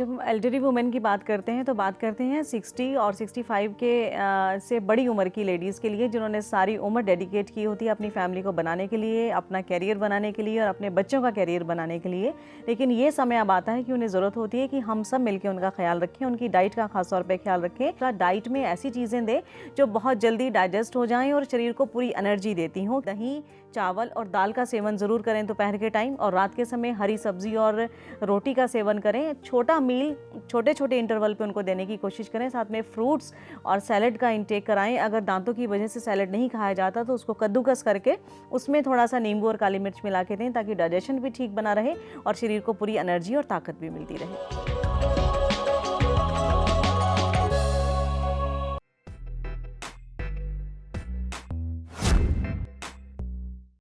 जब हम elderly women की बात करते हैं तो बात करते हैं 60 और 65 के से बड़ी उम्र की लेडीज़ के लिए, जिन्होंने सारी उम्र डेडिकेट की होती है अपनी फैमिली को बनाने के लिए, अपना कैरियर बनाने के लिए और अपने बच्चों का कैरियर बनाने के लिए। लेकिन ये समय अब आता है कि उन्हें ज़रूरत होती है कि हम सब मिलकर उनका ख्याल रखें, उनकी डाइट का खास तौर पर ख्याल रखें। डाइट में ऐसी चीज़ें दें जो बहुत जल्दी डाइजेस्ट हो जाएँ और शरीर को पूरी एनर्जी देती हों। दही, चावल और दाल का सेवन ज़रूर करें दोपहर के टाइम, और रात के समय हरी सब्जी और रोटी का सेवन करें। छोटा मील छोटे छोटे इंटरवल पे उनको देने की कोशिश करें। साथ में फ्रूट्स और सैलड का इंटेक कराएं। अगर दांतों की वजह से सैलड नहीं खाया जाता तो उसको कद्दूकस करके उसमें थोड़ा सा नींबू और काली मिर्च मिला के दें, ताकि डाइजेशन भी ठीक बना रहे और शरीर को पूरी एनर्जी और ताकत भी मिलती रहे।